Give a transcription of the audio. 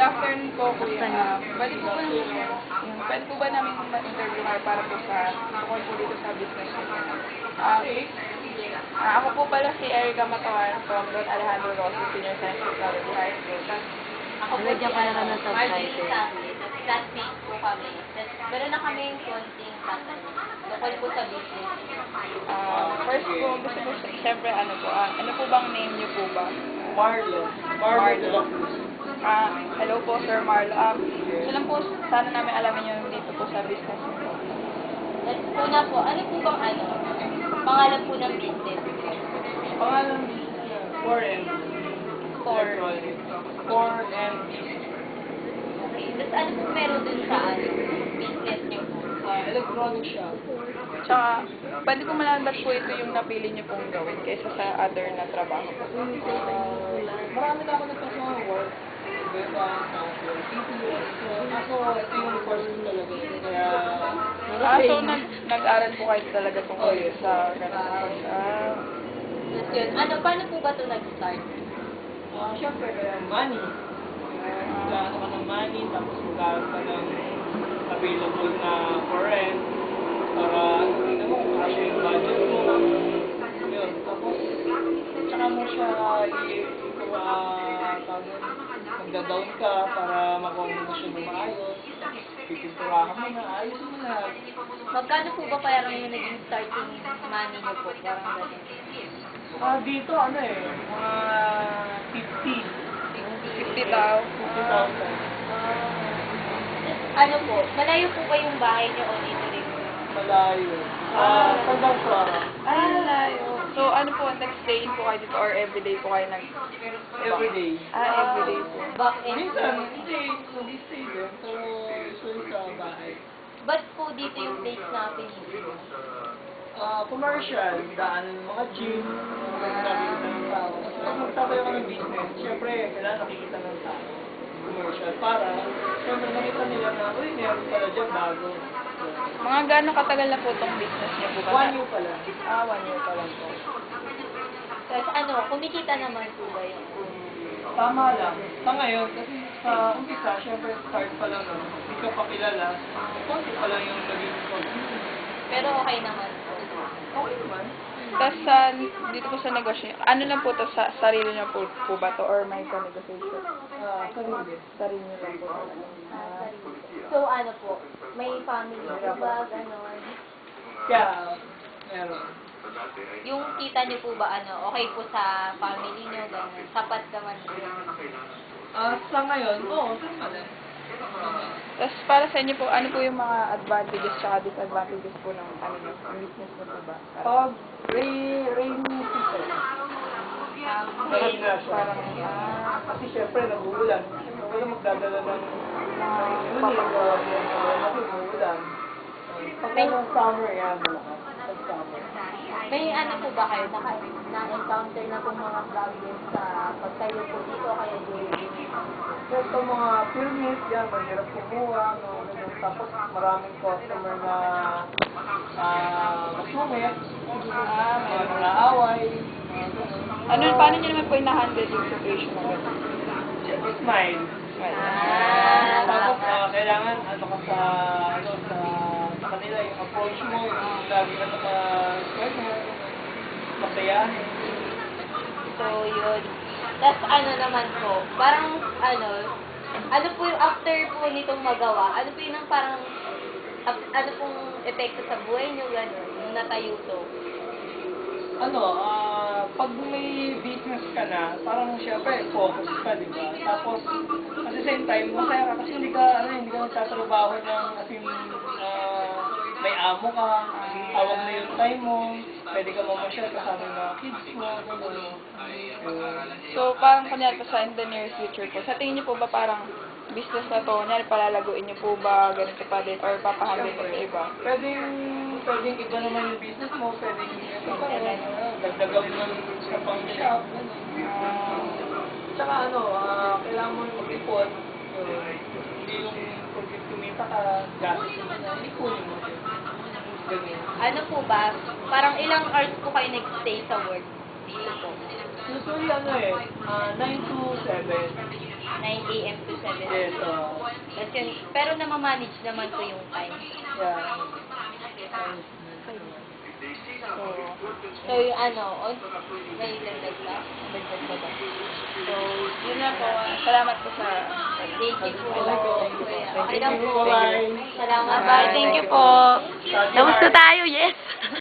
Good afternoon po, Kuya. Pwede po ba namin ma-interview kayo para po sa tungkol po dito sa business niyo? Ako po pala si Erica Matawan from Don Alejandro Rossi Senior Science Technology High School. Ako po Lagyan ka na ng subtitle. Marjorie Sandy. Classmate po kami. Meron na kami konting tatanong. Tungkol po sa business. First po, gusto ko siyempre ano po bang name niyo po ba? Marlo de la Cruz. Hello po, Sir Marlo. Gusto lang po sana namin alamin yung dito po sa business niyo po. Una po, ano po bang pangalan po ng business? Pangalan 4M. Store. 4M. Okay. Tapos ano po meron dun sa business niyo po? Electronic shop. Tsaka, pwede po malaman ba't po ito yung napili niyo pong gawin kaysa sa other na trabaho po? Marami na ako nagpasama work. Beta, CPS. Kaso ito yung course ko talaga. Kaya... So nag-aral po kayo talaga tungkol sa ganun course. Tapos yun, paano po ba ito nag-start? Siyempre, money. Magkakaroon ka ng money, tapos magkakaroon ka ng available na for rent para hindi mo kasi yung budget mo. Yun. Tapos, tsaka mo siya magda-down ka para makuha mo siya ng maayos. Pipinturahan mo na, ayos mo na. Magkano po ba parang yung naging starting money niyo po? Parang ganun. Dito, mga 50,000. 50,000. Ano po, malayo po ba yung bahay niyo o dito rin? Malayo. Tandang Clara. Layo. So, ano po, nag-stay po kayo dito or everyday po kayo Everyday. Everyday po. Back end Minsan, po. hindi, nag-stay din, pero usually sa bahay. Ba't po dito yung place na pinili? Commercial, daan ng mga gym, nakikita ng tao. Kasi pag magtatayo ka ng business, syempre, kailangan nakikita ng tao. Commercial, para, syempre, nakita nila na, uy, meron pala dyan bago. Mga gano'ng katagal na po itong business niyo po ba? 1 year pa lang. 1 year pa lang po. Tapos kumikita naman po ba yun? Tama lang. Sa ngayon, kasi sa umpisa, syempre, start pa lang, hindi ka pa kilala. Konti pa lang yung naging content. Pero okay naman po. Okay naman. Tapos dito po sa negosyo, ano lang po to sa sarili niyo po ba to or may ka-negotiation? Sarili. Sarili niyo lang po. So ano po, may family po ba, gano'n? Kaya, meron. Yung kita niyo po ba, okay po sa family niyo, gano'n? Sapat naman po. Sa ngayon, oo, tama lang. Tapos para sa inyo po, ano po yung mga advantages at disadvantages po ng business mo po ba? Pag rainy season, Parang, parang, kasi syempre, nag-uulan. Wala magdadala ng kasi umuulan. Pag ng summer, yan, malakas. Pag summer. May po ba kayo, na-encounter na pong mga problems sa pagtayo po dito, kaya Pero sa mga permit, yan, mahirap kumuha, mga ganun. Tapos maraming customer na masungit, mga nang-aaway, paano niyo naman po ina-handle yung situation na gano'n? siyempre smile. Tapos kailangan sa kanila yung approach mo, yung lagi ka naka-sweater, masayahin. So, yun. Tapos naman po, parang ano po yung after po nitong magawa, ano po yung parang, ano pong epekto sa buhay nyo, gano'n, yung natayo to? Pag may business ka na, parang syempre, focus ka, di ba? Tapos, at the same time, masaya ka kasi hindi ka nagtatrabaho ng, may amo ka, hawak na yung time mo, pwede ka mamasyal kasama yung mga kids mo, gano'n. So, parang kunyari po sa in the near future po, sa tingin niyo po ba parang business na to, kunyari palalaguin niyo po ba, ganito pa din, or papahandle po sa iba? Pwedeng iba naman yung business mo, pwedeng dagdagan mo sa pang shop, gano'n. Tsaka kailangan mo mag-ipon, hindi yung kung kumita ka, gastos mo na, ipunin mo siya. Ganun. Ano po ba, parang ilang hours po kayo nag-stay sa work dito po? Usually 9 to 7. 9 a.m. to 7 Yes, p.m. That's yun. Pero namamanage naman ko yung time. yeah. So, yung ano, may dagdag ba? Dagdag pa ba? So, yun na po. Salamat po sa... Thank you po. Thank you. Okay lang po. Bye-bye. Salamat. Bye. Thank you po. Tapos na tayo. Yes!